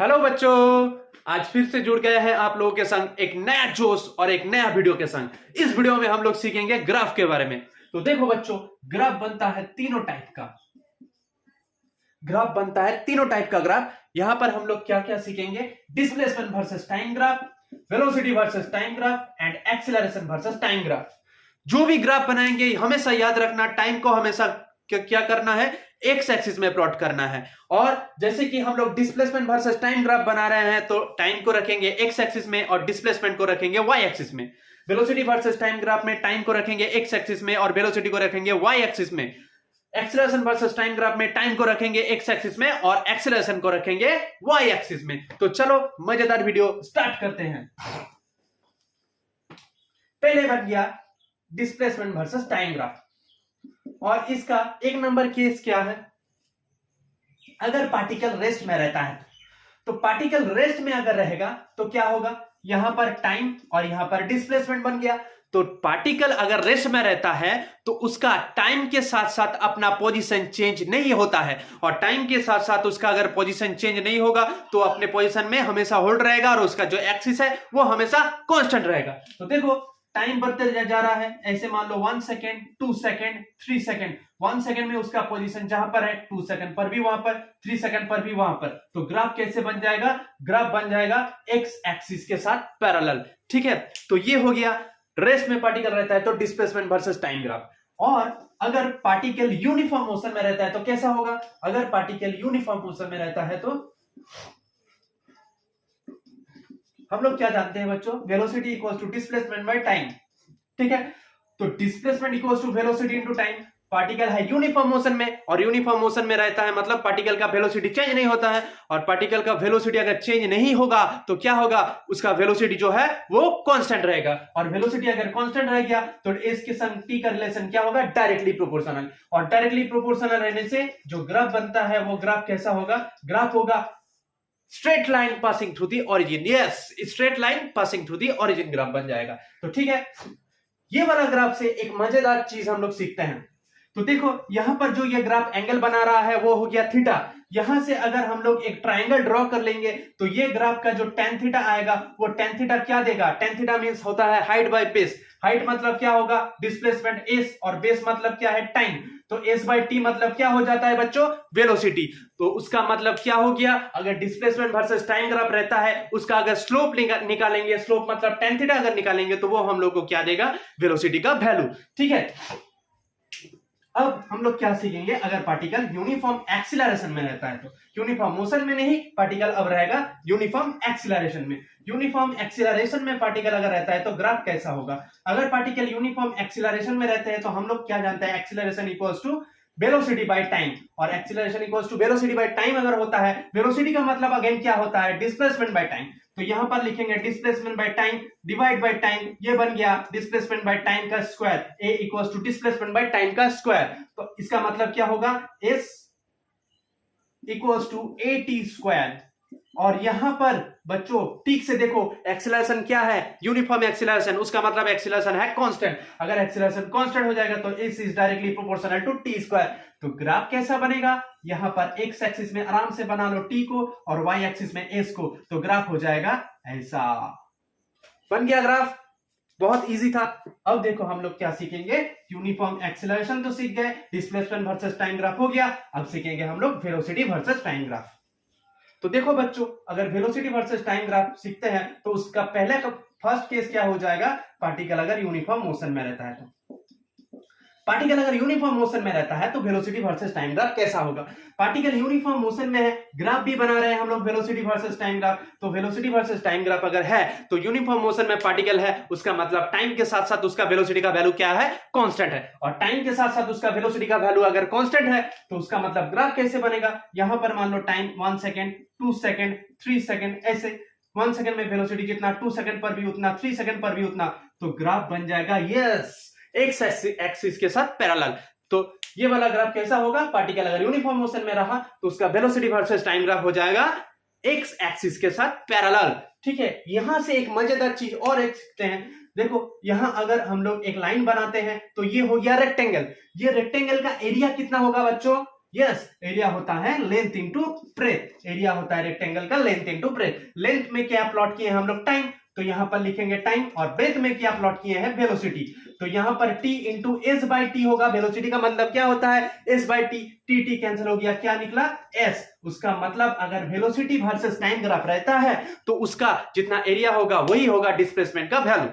Hello बच्चों, आज फिर से जुड़ गए हैं आप लोगों के संग एक नया जोश और एक नया वीडियो के संग। इस वीडियो में हम लोग सीखेंगे ग्राफ के बारे में। तो देखो बच्चों, ग्राफ बनता है तीनों टाइप का। ग्राफ यहां पर हम लोग क्या क्या सीखेंगे? Displacement versus time graph, velocity versus time graph and acceleration versus time graph. जो भी ग्राफ बनाएंगे हमेशा याद रखना, टाइम को हमेशा क्या करना है, एक्स एक्सिस में प्लॉट करना है। और जैसे कि हम लोग डिस्प्लेसमेंट वर्सेस टाइम ग्राफ बना रहे हैं तो टाइम को रखेंगे एक्स एक्सिस में और डिस्प्लेसमेंट को रखेंगे वाई एक्सिस में। वेलोसिटी वर्सेस टाइम ग्राफ में टाइम को रखेंगे एक्स एक्सिस में और वेलोसिटी को रखेंगे वाई एक्सिस में। एक्सीलरेशन वर्सेस टाइम ग्राफ में टाइम को रखेंगे एक्स एक्सिस में और एक्सीलरेशन को रखेंगे वाई एक्सिस में। तो चलो मजेदार वीडियो स्टार्ट करते हैं। पहले बन गया डिस्प्लेसमेंट वर्सेस टाइम ग्राफ, और इसका एक नंबर केस क्या है? अगर पार्टिकल रेस्ट में रहता है तो पार्टिकल रेस्ट में अगर रहेगा तो क्या होगा? यहां पर टाइम और यहां पर डिस्प्लेसमेंट बन गया। तो पार्टिकल अगर रेस्ट में रहता है तो उसका टाइम के साथ साथ अपना पोजीशन चेंज नहीं होता है, और टाइम के साथ साथ उसका अगर पोजीशन चेंज नहीं होगा तो अपने पोजीशन में हमेशा होल्ड रहेगा और उसका जो एक्सिस है वो हमेशा कांस्टेंट रहेगा। तो देखो टाइम बढ़ते जा रहा है, ऐसे मान लो 1 सेकेंड, 2 सेकेंड, 3 सेकेंड। 1 सेकेंड में उसका पोजीशन जहां पर है, 2 सेकेंड पर भी वहां पर, 3 सेकेंड पर भी वहां पर। तो ग्राफ कैसे बन जाएगा? ग्राफ बन जाएगा एक्स एक्सिस के साथ पैरेलल। ठीक है, तो ये हो गया रेस्ट में पार्टिकल रहता है तो डिस्प्लेसमेंट वर्सेस टाइम ग्राफ। और अगर पार्टिकल यूनिफॉर्म मोशन में रहता है तो कैसा होगा? अगर पार्टिकल यूनिफॉर्म मोशन में रहता है तो हम लोग क्या जानते हैं बच्चों? Velocity equals to displacement by time. ठीक है, तो displacement equals to velocity into time. Particle है यूनिफॉर्म मोशन में, और यूनिफॉर्म मोशन में रहता है मतलब पार्टिकल का वेलोसिटी चेंज नहीं होता है। और पार्टिकल का वेलोसिटी अगर चेंज नहीं होगा तो क्या होगा? उसका वेलोसिटी जो है वो कांस्टेंट रहेगा, और वेलोसिटी अगर कांस्टेंट रह गया तो एस के संग टी का रिलेशन क्या होगा? Directly proportional. और डायरेक्टली प्रोपोर्शनल रहने से जो ग्राफ बनता है वो ग्राफ कैसा होगा? ग्राफ होगा straight line passing through the origin. Yes, straight line passing through the origin graph बन जाएगा। तो ठीक है, ये वाला ग्राफ से एक मजेदार चीज हम लोग सीखते हैं। तो देखो यहां पर जो ये ग्राफ एंगल बना रहा है वो हो गया थीटा। यहां से अगर हम लोग एक ट्रायंगल ड्रॉ कर लेंगे तो ये ग्राफ का जो tan थीटा आएगा वो tan थीटा क्या देगा? tan थीटा मींस होता है हाइट बाय बेस। हाइट मतलब क्या होगा? डिस्प्लेसमेंट s, और बेस मतलब क्या है? टाइम। तो s बाय t मतलब क्या हो जाता है बच्चों? वेलोसिटी। तो उसका मतलब क्या हो गया? अगर डिस्प्लेसमेंट वर्सेस टाइम ग्राफ रहता है उसका अगर स्लोप निकालेंगे, स्लोप मतलब tan थीटा अगर निकालेंगे तो वो हम लोग को क्या देगा? वेलोसिटी का वैल्यू। ठीक है, अब हम लोग क्या सीखेंगे? अगर पार्टिकल यूनिफॉर्म एक्सीलरेशन में रहता है तो, यूनिफॉर्म मोशन में नहीं, पार्टिकल अब रहेगा यूनिफॉर्म एक्सीलरेशन में। यूनिफॉर्म एक्सीलरेशन में पार्टिकल अगर रहता है तो ग्राफ कैसा होगा? अगर पार्टिकल यूनिफॉर्म एक्सीलरेशन में रहते हैं तो हम लोग क्या जानते हैं? Acceleration equals to velocity by time, और acceleration equals to velocity by time अगर होता है, वेलोसिटी का मतलब अगेन क्या होता है? Displacement by time. तो यहां पर लिखेंगे displacement by time divide by time, ये बन गया डिस्प्लेसमेंट बाय टाइम का square. A equals to displacement by time का स्क्वायर। तो इसका मतलब क्या होगा? S equals to A T square. और यहां पर बच्चों ठीक से देखो, एक्सीलरेशन क्या है? यूनिफॉर्म एक्सीलरेशन, उसका मतलब एक्सीलरेशन है कांस्टेंट। अगर एक्सीलरेशन कांस्टेंट हो जाएगा तो S is directly proportional to T square. तो ग्राफ कैसा बनेगा? यहां पर एक्स एक्सिस में आराम से बना लो टी को और वाई एक्सिस में एस को, तो ग्राफ हो जाएगा ऐसा। बन गया ग्राफ, बहुत इजी था। अब देखो हम लोग क्या सीखेंगे? यूनिफॉर्म एक्सीलरेशन तो सीख गए, डिस्प्लेसमेंट वर्सेस टाइम ग्राफ हो गया, अब सीखेंगे हम लोग वेलोसिटी वर्सेस टाइम ग्राफ। तो देखो बच्चों, अगर वेलोसिटी वर्सेस टाइम ग्राफ सीखते हैं तो उसका पहले का फर्स्ट केस क्या हो जाएगा? पार्टिकल अगर यूनिफॉर्म मोशन में रहता है तो, पार्टिकल अगर यूनिफॉर्म मोशन में रहता है तो वेलोसिटी वर्सेस टाइम ग्राफ कैसा होगा? पार्टिकल यूनिफॉर्म मोशन में है, ग्राफ भी बना रहे हैं हम लोग वेलोसिटी वर्सेस टाइम ग्राफ। तो वेलोसिटी वर्सेस टाइम ग्राफ अगर है तो यूनिफॉर्म मोशन में पार्टिकल है, उसका मतलब टाइम के साथ साथ उसका वेलोसिटी का वैल्यू क्या है? कांस्टेंट है। और टाइम के साथ साथ उसका वेलोसिटी का वैल्यू अगर कांस्टेंट है तो उसका मतलब ग्राफ कैसे बनेगा? यहां पर मान लो टाइम 1 सेकेंड, 2 सेकेंड, 3 सेकेंड, ऐसे 1 सेकेंड में वेलोसिटी जितना, 2 सेकेंड पर भी उतना, 3 सेकेंड पर भी उतना, तो ग्राफ बन जाएगा यस एक्स एक्सिस के साथ पैरेलल। तो ये वाला ग्राफ कैसा होगा? पार्टिकल अगर यूनिफॉर्म मोशन में रहा तो उसका वेलोसिटी वर्सेस टाइम ग्राफ हो जाएगा एक्स एक्सिस के साथ पैरेलल। ठीक है, यहां से एक मजेदार चीज और एक सीखते हैं। देखो यहां अगर हम लोग एक लाइन बनाते हैं तो ये हो गया रेक्टेंगल। ये रेक्टेंगल का एरिया कितना होगा बच्चों? यस, एरिया होता है लेंथ इंटू ब्रेथ, एरिया होता है रेक्टेंगल का लेंथ इंटू ब्रेथ। लेंथ में क्या प्लॉट किए हैं हम लोग? टाइम, तो यहां पर लिखेंगे टाइम, और ब्रेथ में क्या प्लॉट किए हैं? वेलोसिटी। तो यहां पर t into S by T होगा। वेलोसिटी का मतलब क्या होता है? S by T, T cancel हो गया, क्या निकला? एस। उसका मतलब अगर वेलोसिटी वर्सेस टाइम ग्राफ रहता है तो उसका जितना एरिया होगा वही होगा डिस्प्लेसमेंट का वैल्यू।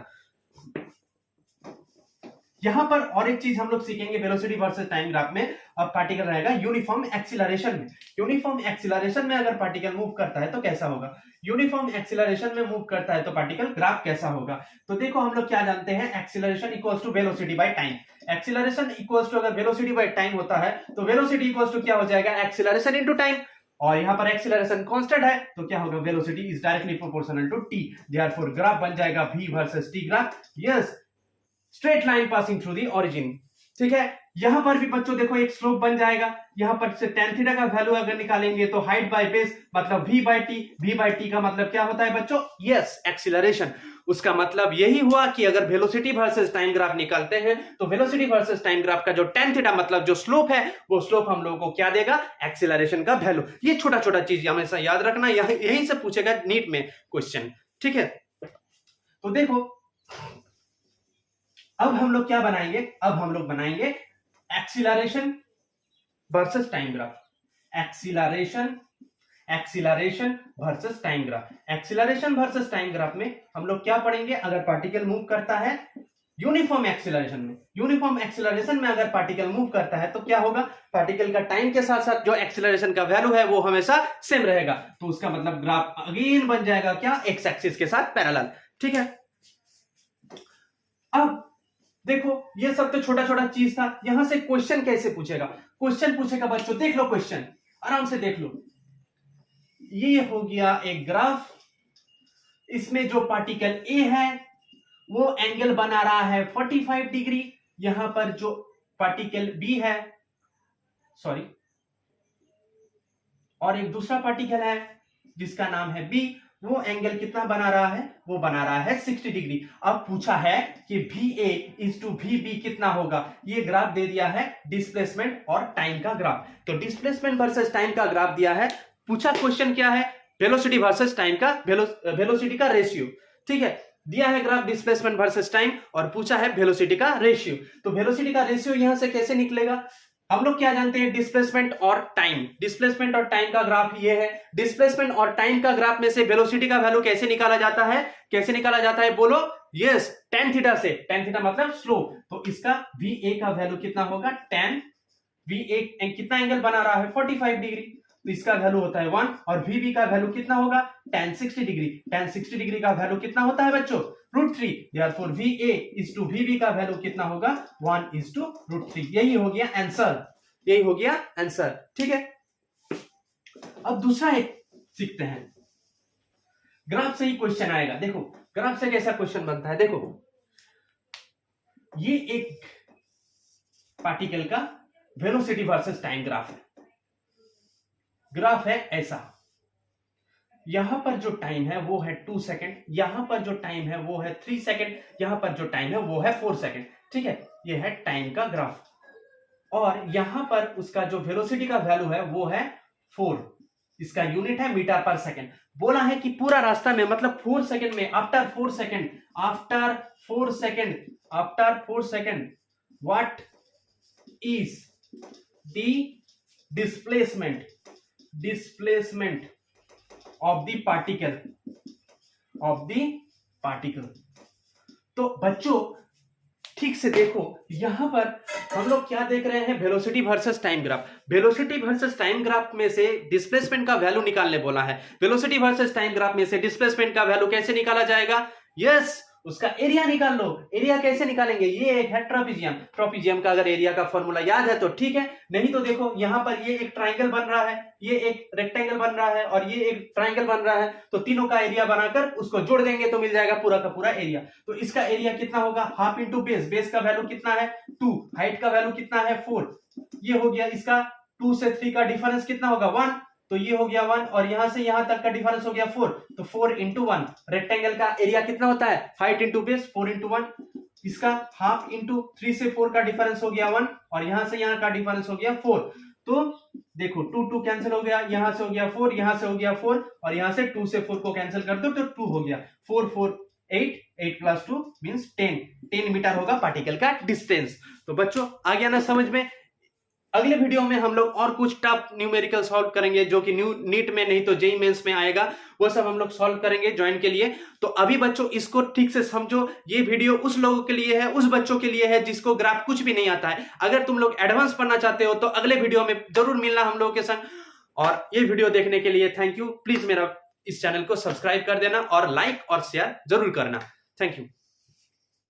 यहां पर और एक चीज हम लोग सीखेंगे वेलोसिटी वर्सेस टाइम ग्राफ में। अब पार्टिकल रहेगा यूनिफॉर्म एक्सीलरेशन में। यूनिफॉर्म एक्सीलरेशन में अगर पार्टिकल मूव करता है तो कैसा होगा? यूनिफॉर्म एक्सीलरेशन में मूव करता है तो पार्टिकल ग्राफ कैसा होगा? तो देखो हम लोग क्या जानते हैं, acceleration equals to velocity by time. Acceleration equals to अगर वेलोसिटी बाय टाइम होता है तो वेलोसिटी इक्वल्स टू क्या हो जाएगा? एक्सीलरेशन इनटू टाइम, और यहां पर एक्सीलरेशन कांस्टेंट है तो क्या होगा? Velocity is directly proportional to T, therefore graph बन जाएगा v versus t graph. Yes, straight line passing through the origin. ठीक है, यहां पर भी बच्चों देखो एक स्लोप बन जाएगा। यहां पर से tan थीटा का वैल्यू अगर निकालेंगे तो हाइट बाय बेस मतलब v by T. v by T का मतलब क्या होता है बच्चों? Yes, acceleration. उसका मतलब यही हुआ कि अगर वेलोसिटी वर्सेस टाइम ग्राफ निकालते हैं तो वेलोसिटी वर्सेस टाइम ग्राफ का जो tan थीटा मतलब जो स्लोप है वो स्लोप हम लोगों को क्या देगा? एक्सीलरेशन का वैल्यू। ये छोटा छोटा चीज हमेशा याद रखना, यहीं से पूछेगा नीट में क्वेश्चन। ठीक है, तो देखो अब हम लोग क्या बनाएंगे? अब हम लोग बनाएंगे acceleration versus time graph. Acceleration versus time graph. Acceleration versus time graph में हम लोग क्या पढ़ेंगे? अगर पार्टिकल मूव करता है यूनिफॉर्म एक्सीलरेशन में, यूनिफॉर्म एक्सीलरेशन में अगर पार्टिकल मूव करता है तो क्या होगा? पार्टिकल का टाइम के साथ साथ जो एक्सीलरेशन का वैल्यू है वो हमेशा सेम रहेगा। तो उसका मतलब ग्राफ अगेन बन जाएगा क्या? एक्स एक्सिस के साथ पैरेलल। ठीक है, अब देखो ये सब तो छोटा छोटा चीज था। यहां से क्वेश्चन कैसे पूछेगा? क्वेश्चन पूछेगा बच्चों, देख लो क्वेश्चन, आराम से देख लो। ये हो गया एक ग्राफ, इसमें जो पार्टिकल ए है वो एंगल बना रहा है 45 डिग्री। यहां पर जो पार्टिकल बी है, सॉरी, और एक दूसरा पार्टिकल है जिसका नाम है बी, वो एंगल कितना बना रहा है? वो बना रहा है 60 डिग्री। अब पूछा है कि VA इज टू VB कितना होगा? ये ग्राफ दे दिया है डिस्प्लेसमेंट और टाइम का ग्राफ। तो डिस्प्लेसमेंट वर्सेस टाइम का ग्राफ दिया है। पूछा क्वेश्चन क्या है? वेलोसिटी वर्सेस टाइम का वेलोसिटी का रेशियो। ठीक है, दिया है ग्राफ डिस्प्लेसमेंट वर्सेस टाइम और पूछा है वेलोसिटी का रेशियो। तो वेलोसिटी का रेशियो यहां से कैसे निकलेगा? हम लोग क्या जानते हैं? डिस्प्लेसमेंट और टाइम। डिस्प्लेसमेंट और टाइम का ग्राफ ये है। डिस्प्लेसमेंट और टाइम का ग्राफ में से वेलोसिटी का वैल्यू कैसे निकाला जाता है? कैसे निकाला जाता है बोलो? यस, tan थीटा से। tan थीटा मतलब स्लोप। तो इसका VA का वैल्यू कितना होगा? tan VA कितना एंगल बना रहा है? 45 डिग्री, तो इसका वैल्यू होता है 1। और VB का वैल्यू कितना होगा? tan 60 degree. tan 60 डिग्री का वैल्यू कितना होता है बच्चों? √3। Therefore VA is to VB का वैल्यू कितना होगा? 1 इज टू √3। यही हो गया आंसर, यही हो गया आंसर। ठीक है, अब दूसरा एक सीखते हैं। ग्राफ से ही क्वेश्चन आएगा। देखो ग्राफ से कैसा क्वेश्चन बनता है। देखो ये एक पार्टिकल का वेलोसिटी वर्सेस टाइम ग्राफ है। ग्राफ है ऐसा, यहां पर जो टाइम है वो है 2 सेकंड, यहां पर जो टाइम है वो है 3 सेकंड, यहां पर जो टाइम है वो है 4 सेकंड। ठीक है, ये है टाइम का ग्राफ, और यहां पर उसका जो वेलोसिटी का वैल्यू है वो है 4। इसका यूनिट है मीटर पर सेकंड। बोला है कि पूरा रास्ता में मतलब 4 सेकंड में, after 4 second what is the displacement of the particle. तो बच्चों ठीक से देखो, यहां पर हम लोग क्या देख रहे हैं? Velocity versus time graph. Velocity versus time graph में से डिस्प्लेसमेंट का वैल्यू निकालने बोला है। वेलोसिटी वर्सेस टाइम ग्राफ में से डिस्प्लेसमेंट का वैल्यू कैसे निकाला जाएगा? यस, उसका एरिया निकाल लो। एरिया कैसे निकालेंगे? ये एक है ट्रापीजियम। ट्रापीजियम का अगर एरिया का फॉर्मूला याद है तो ठीक है, नहीं तो देखो यहां पर ये एक ट्राइंगल बन रहा है, ये एक रेक्टेंगल बन रहा है और ये एक ट्राइंगल बन रहा है। तो तीनों का एरिया बनाकर उसको जोड़ देंगे तो मिल जाएगा पूरा का पूरा एरिया। तो इसका एरिया कितना होगा? Half into base. बेस का वैल्यू कितना है? 2। हाइट का वैल्यू कितना है? 4। ये हो गया इसका 2 से 3 का डिफरेंस कितना होगा? 1। तो ये हो गया 1 और यहां से यहां तक का डिफरेंस हो गया 4। तो 4 इंटू 1। रेक्टेंगल का एरिया कितना होता है? Height into base 4 into 1। इसका हाफ इंटू 3 से 4 का डिफरेंस हो गया 1 और यहां से यहां का डिफरेंस हो गया 4। तो देखो 2 2 कैंसिल हो गया, यहां से हो गया 4, यहां से हो गया 4, और यहां से 2 से 4 को कैंसिल कर दो तो 2 हो गया। 4 4 8, 8 प्लस 2 मींस 10 मीटर होगा पार्टिकल का डिस्टेंस। तो बच्चों आ गया ना समझ में। अगले वीडियो में हम लोग और कुछ टफ न्यूमेरिकल सॉल्व करेंगे जो कि नीट में नहीं तो जेईई मेंस में आएगा, वो सब हम लोग सॉल्व करेंगे ज्वाइन के लिए। तो अभी बच्चों इसको ठीक से समझो, ये वीडियो उस लोगों के लिए है, उस बच्चों के लिए है जिसको ग्राफ कुछ भी नहीं आता है। अगर तुम लोग एडवांस पढ़ना चाहते हो तो अगले वीडियो में जरूर मिलना हम लोगों के संग। और ये वीडियो देखने के लिए थैंक यू। प्लीज मेरा इस चैनल को सब्सक्राइब कर देना और लाइक और शेयर जरूर करना। Thank you.